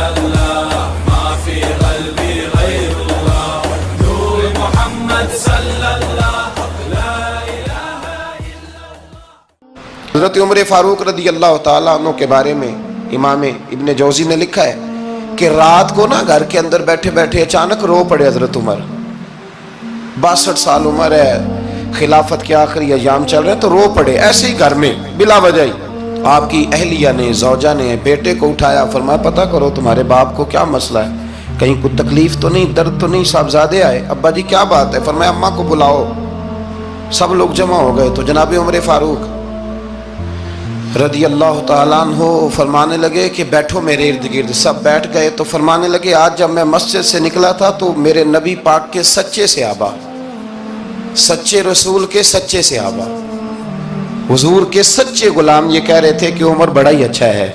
الله ما في قلبي غير الله نور محمد صلى الله لا إله إلا الله. حضرت عمر فاروق رضی اللہ تعالیٰ عنہ کے بارے میں امام ابن جوزی نے لکھا ہے کہ رات کو نا گھر کے اندر بیٹھے بیٹھے اچانک رو پڑے حضرت عمر. 62 سال عمر ہے, خلافت کے آخری ایام چل رہے ہیں, تو رو پڑے ایسے ہی گھر میں بلا وجہ ہی. آپ کی اہلیہ نے, زوجہ نے بیٹے کو اٹھایا, فرمایا پتہ کرو تمہارے باپ کو کیا مسئلہ ہے, کہیں کوئی تکلیف تو نہیں, درد تو نہیں, صاحبزادے آئے, ابا جی کیا بات ہے. فرمایا اماں کو بلاؤ. سب لوگ جمع ہو گئے تو جناب عمر فاروق رضی اللہ تعالیٰ عنہ فرمانے لگے کہ بیٹھو میرے ارد گرد. سب بیٹھ گئے تو فرمانے لگے آج جب میں مسجد سے نکلا تھا تو میرے نبی پاک کے سچے صحابہ, سچے رسول کے سچے صحابہ, حضور کے سچے غلام یہ کہہ رہے تھے کہ عمر بڑا ہی اچھا ہے,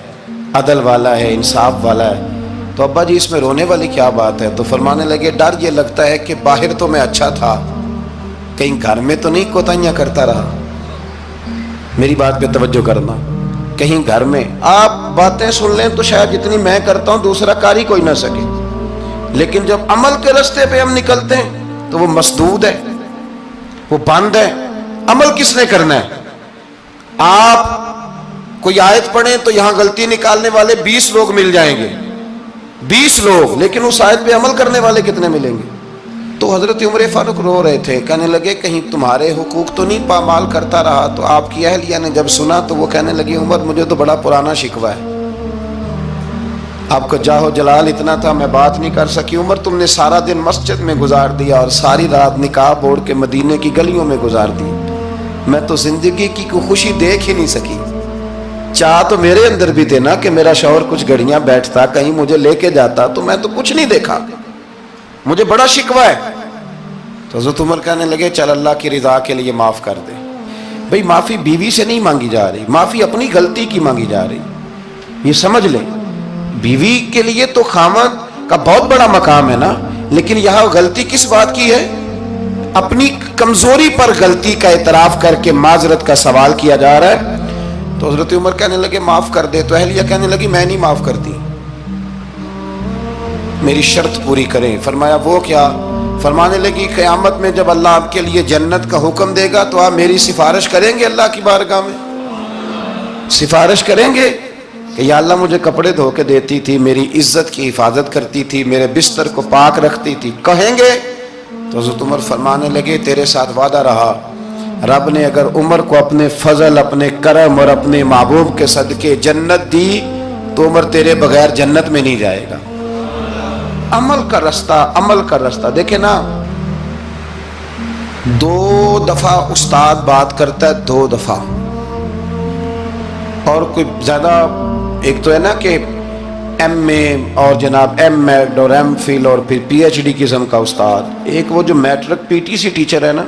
عدل والا ہے, انصاف والا ہے. تو ابا جی اس میں رونے والی کیا بات ہے. تو فرمانے لگے ڈر یہ لگتا ہے کہ باہر تو میں اچھا تھا, کہیں گھر میں تو نہیں کوتاہیاں کرتا رہا. میری بات پہ توجہ کرنا. کہیں گھر میں آپ باتیں سن لیں تو شاید جتنی میں کرتا ہوں دوسرا کاری کوئی نہ سکے, لیکن جب عمل کے راستے پہ ہم نکلتے ہیں تو وہ مسدود ہے, وہ بند ہے. عمل کس نے کرنا ہے؟ آپ کوئی آیت پڑھیں تو یہاں غلطی نکالنے والے 20 لوگ مل جائیں گے, 20 لوگ, لیکن اس آیت پہ عمل کرنے والے کتنے ملیں گے؟ تو حضرت عمر فاروق رو رہے تھے, کہنے لگے کہیں تمہارے حقوق تو نہیں پامال کرتا رہا. تو آپ کی اہلیہ نے جب سنا تو وہ کہنے لگی عمر مجھے تو بڑا پرانا شکوہ ہے, آپ کا جاہ و جلال اتنا تھا میں بات نہیں کر سکی. عمر تم نے سارا دن مسجد میں گزار دیا اور ساری رات نقاب اوڑھ کے مدینے کی گلیوں میں گزار دی, میں تو زندگی کی کوئی خوشی دیکھ ہی نہیں سکی. چاہ تو میرے اندر بھی تھے نا کہ میرا شوہر کچھ گھڑیاں بیٹھتا, کہیں مجھے لے کے جاتا, تو میں تو کچھ نہیں دیکھا, مجھے بڑا شکوہ ہے. تو حضرت عمر کہنے لگے چل اللہ کی رضا کے لیے معاف کر دے. بھئی معافی بیوی سے نہیں مانگی جا رہی, معافی اپنی غلطی کی مانگی جا رہی. یہ سمجھ لیں, بیوی کے لیے تو خاوند کا بہت بڑا مقام ہے نا, لیکن یہاں غلطی کس بات کی ہے؟ اپنی کمزوری پر غلطی کا اعتراف کر کے معذرت کا سوال کیا جا رہا ہے. تو حضرت عمر کہنے لگے معاف کر دے. تو اہلیہ کہنے لگی میں نہیں معاف کرتی, میری شرط پوری کریں. فرمایا وہ کیا؟ فرمانے لگی قیامت میں جب اللہ آپ کے لیے جنت کا حکم دے گا تو آپ میری سفارش کریں گے اللہ کی بارگاہ میں؟ سفارش کریں گے کہ یا اللہ مجھے کپڑے دھو کے دیتی تھی, میری عزت کی حفاظت کرتی تھی, میرے بستر کو پاک رکھتی تھی, کہیں گے؟ تو حضرت عمر فرمانے لگے تیرے ساتھ وعدہ رہا, رب نے اگر عمر کو اپنے فضل, اپنے کرم اور اپنے محبوب کے صدقے جنت دی تو عمر تیرے بغیر جنت میں نہیں جائے گا. عمل کا رستہ, عمل کا رستہ. دیکھیں نا, 2 دفعہ استاد بات کرتا ہے, 2 دفعہ, اور کوئی زیادہ, ایک تو ہے نا کہ ایم اے اور جناب ایم ایڈ اور ایم فل اور پھر پی ایچ ڈی قسم کا استاد. ایک وہ جو matric P T C teacher ہے نا,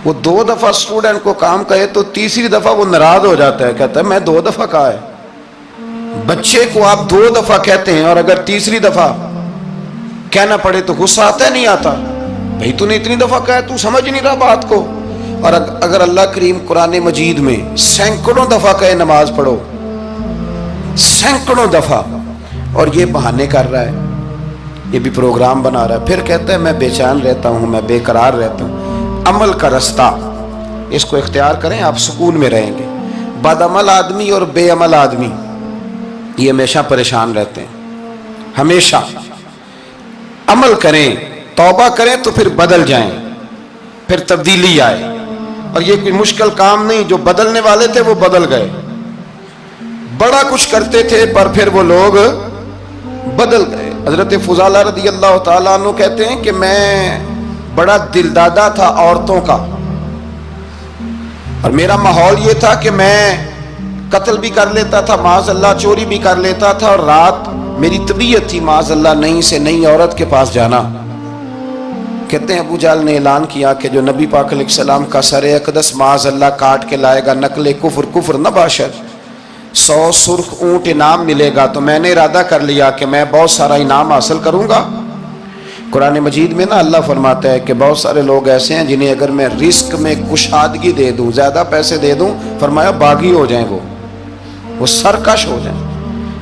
وہ 2 دفعہ اسٹوڈنٹ کو کام کہے تو تیسری دفعہ وہ ناراض ہو جاتا ہے, کہتا ہے میں 2 دفعہ کہا ہے. بچے کو آپ 2 دفعہ کہتے ہیں اور اگر تیسری دفعہ کہنا پڑے تو غصہ آتا ہے نہیں آتا؟ بھئی تو نے اتنی دفعہ کہا, تو سمجھ نہیں رہا بات کو. اور اگر اللہ کریم قرآن مجید میں سینکڑوں دفعہ کہے نماز پڑھو, سینکڑوں دفعہ, اور یہ بہانے کر رہا ہے, یہ بھی پروگرام بنا رہا ہے, پھر کہتا ہے میں بے چین رہتا ہوں, میں بے قرار رہتا ہوں. عمل کا رستہ اس کو اختیار کریں, آپ سکون میں رہیں گے. بد عمل آدمی اور بے عمل آدمی یہ ہمیشہ پریشان رہتے ہیں, ہمیشہ. عمل کریں, توبہ کریں تو پھر بدل جائیں, پھر تبدیلی آئے. اور یہ کوئی مشکل کام نہیں, جو بدلنے والے تھے وہ بدل گئے. بڑا کچھ کرتے تھے پر پھر وہ لوگ بدل گئے. حضرت فضالہ رضی اللہ تعالیٰ عنہ کہتے ہیں کہ میں بڑا دلدادہ تھا عورتوں کا, اور میرا ماحول یہ تھا کہ میں قتل بھی کر لیتا تھا معاذ اللہ, چوری بھی کر لیتا تھا, اور رات میری طبیعت تھی معاذ اللہ نئی سے نئی عورت کے پاس جانا. کہتے ہیں ابو جہل نے اعلان کیا کہ جو نبی پاک علیہ السلام کا سر اقدس معاذ اللہ کاٹ کے لائے گا, نقل کفر کفر نہ باشد, 100 سرخ اونٹ انعام ملے گا. تو میں نے ارادہ کر لیا کہ میں بہت سارا انعام حاصل کروں گا. قرآن مجید میں نا اللہ فرماتا ہے کہ بہت سارے لوگ ایسے ہیں جنہیں اگر میں رزق میں کشادگی دے دوں, زیادہ پیسے دے دوں, فرمایا باغی ہو جائیں, وہ سرکش ہو جائیں.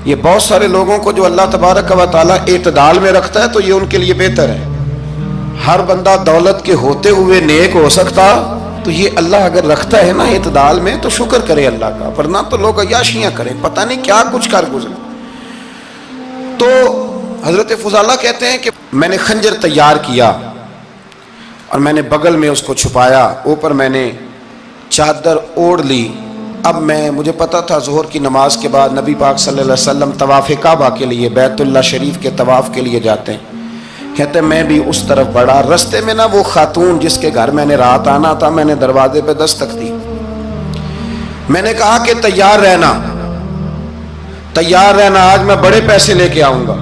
یہ بہت سارے لوگوں کو جو اللہ تبارک و تعالیٰ اعتدال میں رکھتا ہے تو یہ ان کے لیے بہتر ہے. ہر بندہ دولت کے ہوتے ہوئے نیک ہو سکتا، تو یہ اللہ اگر رکھتا ہے نا اعتدال میں تو شکر کرے اللہ کا، ورنہ تو لوگ عیاشیاں کریں، پتہ نہیں کیا کچھ کر گزرے. تو حضرت فضالہ کہتے ہیں کہ میں نے خنجر تیار کیا اور میں نے بغل میں اس کو چھپایا، اوپر میں نے چادر اوڑھ لی. اب مجھے پتا تھا ظہر کی نماز کے بعد نبی پاک صلی اللہ علیہ وسلم طواف کعبہ کے لیے، بیت اللہ شریف کے طواف کے لیے جاتے ہیں. کہتے ہیں میں بھی اس طرف بڑھا. رستے میں نا وہ خاتون جس کے گھر میں نے رات آنا تھا، میں نے دروازے پہ دستک دی. میں نے کہا کہ تیار رہنا، تیار رہنا، آج میں بڑے پیسے لے کے آؤں گا.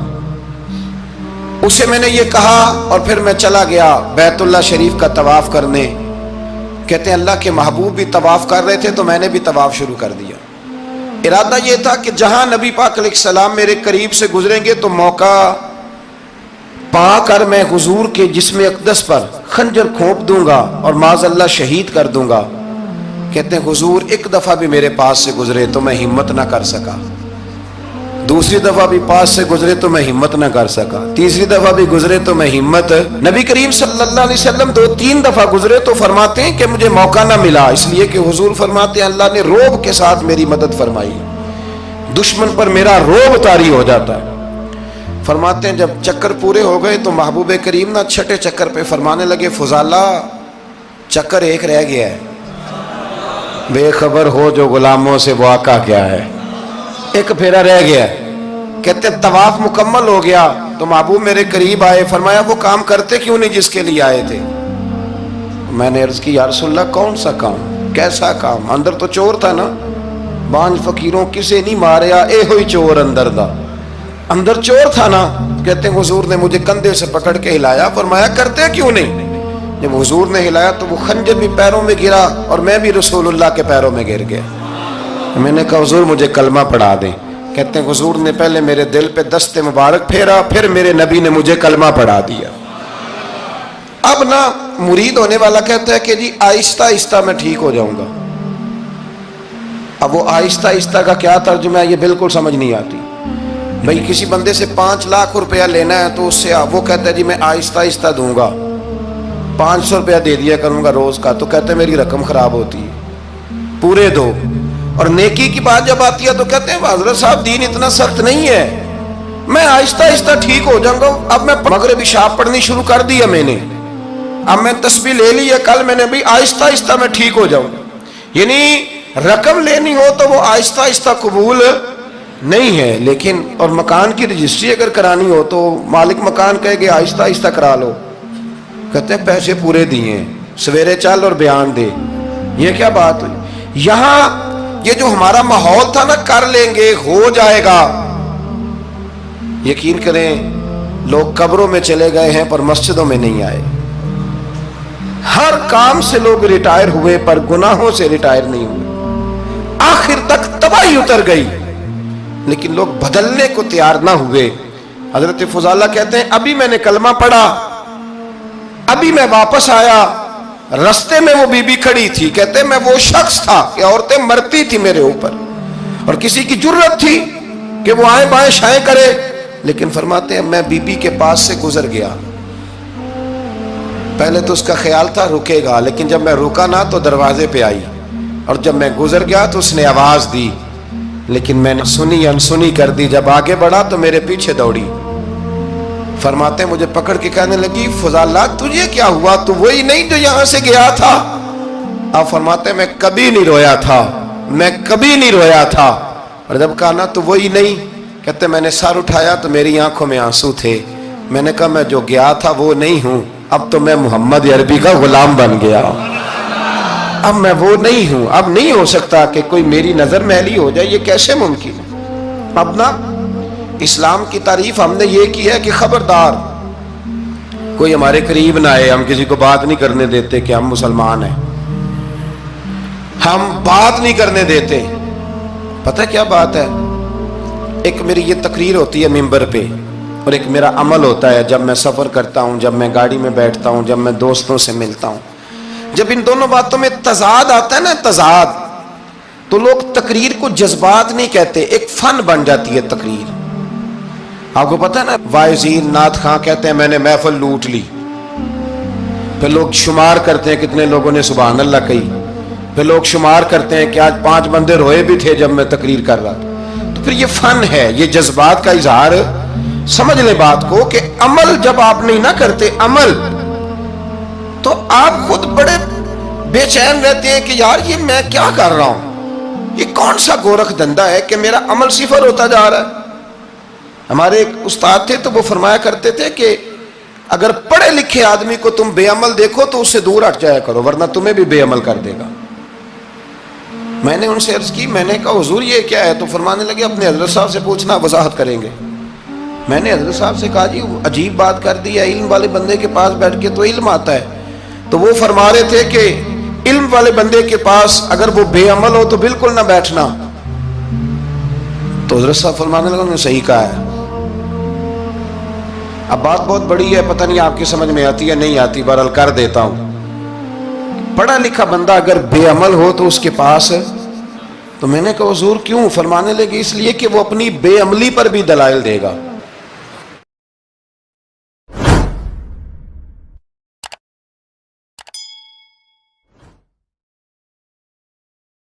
اسے میں نے یہ کہا اور پھر میں چلا گیا بیت اللہ شریف کا طواف کرنے. کہتے ہیں اللہ کے محبوب بھی طواف کر رہے تھے تو میں نے بھی طواف شروع کر دیا. ارادہ یہ تھا کہ جہاں نبی پاک علیہ السلام میرے قریب سے گزریں گے تو موقع پا کر میں حضور کے جسم اقدس پر خنجر کھونپ دوں گا اور معاذ اللہ شہید کر دوں گا. کہتے ہیں حضور ایک دفعہ بھی میرے پاس سے گزرے تو میں ہمت نہ کر سکا، دوسری دفعہ بھی پاس سے گزرے تو میں ہمت نہ کر سکا، تیسری دفعہ بھی گزرے تو میں ہمت. نبی کریم صلی اللہ علیہ وسلم 2-3 دفعہ گزرے تو فرماتے ہیں کہ مجھے موقع نہ ملا، اس لیے کہ حضور فرماتے ہیں اللہ نے روب کے ساتھ میری مدد فرمائی، دشمن پر میرا روب طاری ہو جاتا ہے. فرماتے ہیں جب چکر پورے ہو گئے تو محبوب کریم نہ چھٹے چکر پہ فرمانے لگے فضالہ چکر ایک رہ گیا ہے، بے خبر ہو جو غلاموں سے وہ آقا کیا ہے، ایک پھیرا رہ گیا ہے. کہتے طواف مکمل ہو گیا تو محبوب میرے قریب آئے، فرمایا وہ کام کرتے کیوں نہیں جس کے لیے آئے تھے. میں نے عرض کی یا رسول اللہ کون سا کام، کیسا کام؟ اندر تو چور تھا نا، بانج فقیروں کسے نہیں ماریا، اے ہوئی چور اندر دا، اندر چور تھا نا. کہتے ہیں حضور نے مجھے کندھے سے پکڑ کے ہلایا، فرمایا کرتے کیوں نہیں. جب حضور نے ہلایا تو وہ خنجر بھی پیروں میں گرا اور میں بھی رسول اللہ کے پیروں میں گر گیا. میں نے کہا حضور مجھے کلمہ پڑھا دیں. کہتے ہیں حضور نے پہلے میرے دل پہ دست مبارک پھیرا، پھر میرے نبی نے مجھے کلمہ پڑھا دیا. اب نا مرید ہونے والا کہتا ہے کہ جی آہستہ آہستہ میں ٹھیک ہو جاؤں گا. اب وہ آہستہ آہستہ کا کیا ترجمہ ہے یہ بالکل سمجھ نہیں آتی. بھئی کسی بندے سے 5 لاکھ روپیہ لینا ہے تو اس سے وہ کہتا ہے جی میں آہستہ آہستہ دوں گا، 500 روپیہ دے دیا کروں گا روز کا، تو کہتے ہیں میری رقم خراب ہوتی ہے، پورے دو. اور نیکی کی بات جب آتی ہے تو کہتے ہیں حضرت صاحب دین اتنا سخت نہیں ہے، میں آہستہ آہستہ ٹھیک ہو جاؤں گا. اب میں مغربی شاب پڑھنی شروع کر دیا میں نے، اب میں تسبیح لے لی ہے، کل میں نے بھی آہستہ آہستہ میں ٹھیک ہو جاؤں. یعنی رقم لینی ہو تو وہ آہستہ آہستہ قبول نہیں ہے. لیکن اور مکان کی رجسٹری اگر کرانی ہو تو مالک مکان کہے کہ آہستہ آہستہ کرا لو. کہتے ہیں پیسے پورے دیے، سویرے چل اور بیان دے. یہ کیا بات ہوئی؟ یہاں یہ جو ہمارا ماحول تھا نا کر لیں گے ہو جائے گا، یقین کریں لوگ قبروں میں چلے گئے ہیں پر مسجدوں میں نہیں آئے. ہر کام سے لوگ ریٹائر ہوئے پر گناہوں سے ریٹائر نہیں ہوئے. آخر تک تباہی اتر گئی لیکن لوگ بدلنے کو تیار نہ ہوئے. حضرت فضالہ کہتے ہیں ابھی میں نے کلمہ پڑھا، ابھی میں واپس آیا، رستے میں وہ بی بی کھڑی تھی. کہتے ہیں میں وہ شخص تھا کہ عورتیں مرتی تھی میرے اوپر اور کسی کی جرت تھی کہ وہ آئیں بائیں شائیں کرے، لیکن فرماتے ہیں میں بی بی کے پاس سے گزر گیا. پہلے تو اس کا خیال تھا رکے گا، لیکن جب میں رکا نہ تو دروازے پہ آئی، اور جب میں گزر گیا تو اس نے آواز دی، لیکن میں نے سنی انسنی کر دی. جب آگے بڑھا تو میرے پیچھے دوڑی. فرماتے ہیں مجھے پکڑ کے کہنے لگی فضالہ تجھے کیا ہوا، تو وہی نہیں جو یہاں سے گیا تھا. آپ فرماتے ہیں میں کبھی نہیں رویا تھا، میں کبھی نہیں رویا تھا. اور جب کہا نا تو وہی نہیں، کہتے میں نے سر اٹھایا تو میری آنکھوں میں آنسو تھے. میں نے کہا میں جو گیا تھا وہ نہیں ہوں، اب تو میں محمد عربی کا غلام بن گیا، اب میں وہ نہیں ہوں. اب نہیں ہو سکتا کہ کوئی میری نظر میلی ہو جائے، یہ کیسے ممکن ہے. اب نا اسلام کی تعریف ہم نے یہ کی ہے کہ خبردار کوئی ہمارے قریب نہ آئے، ہم کسی کو بات نہیں کرنے دیتے کہ ہم مسلمان ہیں، ہم بات نہیں کرنے دیتے. پتہ کیا بات ہے، ایک میری یہ تقریر ہوتی ہے ممبر پہ اور ایک میرا عمل ہوتا ہے جب میں سفر کرتا ہوں، جب میں گاڑی میں بیٹھتا ہوں، جب میں دوستوں سے ملتا ہوں. جب ان دونوں باتوں میں تضاد آتا ہے نا، تضاد تو لوگ تقریر کو جذبات نہیں کہتے، ایک فن بن جاتی ہے تقریر۔ آپ کو پتہ ہے نا، واعظین نعت خواں کہتے ہیں میں نے محفل لوٹ لی، پھر لوگ شمار کرتے ہیں کتنے لوگوں نے سبحان اللہ کہی، پھر لوگ شمار کرتے ہیں کہ آج 5 بندے روئے بھی تھے جب میں تقریر کر رہا تھا۔ تو پھر یہ فن ہے، یہ جذبات کا اظہار۔ سمجھ لیں بات کو کہ عمل جب آپ نہیں نہ کرتے عمل، تو آپ خود بڑے بے چین رہتے ہیں کہ یار یہ میں کیا کر رہا ہوں، یہ کون سا گورکھ دھندا ہے کہ میرا عمل صفر ہوتا جا رہا ہے۔ ہمارے ایک استاد تھے تو وہ فرمایا کرتے تھے کہ اگر پڑھے لکھے آدمی کو تم بے عمل دیکھو تو اس سے دور ہٹ جایا کرو، ورنہ تمہیں بھی بے عمل کر دے گا۔ میں نے ان سے عرض کی، میں نے کہا حضور یہ کیا ہے؟ تو فرمانے لگے اپنے حضرت صاحب سے پوچھنا، وضاحت کریں گے۔ میں نے حضرت صاحب سے کہا جی عجیب بات کر دی ہے، علم والے بندے کے پاس بیٹھ کے تو علم آتا ہے۔ تو وہ فرما رہے تھے کہ علم والے بندے کے پاس اگر وہ بے عمل ہو تو بالکل نہ بیٹھنا۔ تو حضرت صاحب فرمانے لگے انہوں نے صحیح کہا ہے۔ اب بات بہت بڑی ہے، پتہ نہیں آپ کی سمجھ میں آتی ہے نہیں آتی، بہرحال کر دیتا ہوں۔ پڑھا لکھا بندہ اگر بے عمل ہو تو اس کے پاس، تو میں نے کہا حضور کیوں؟ فرمانے لگے اس لیے کہ وہ اپنی بے عملی پر بھی دلائل دے گا۔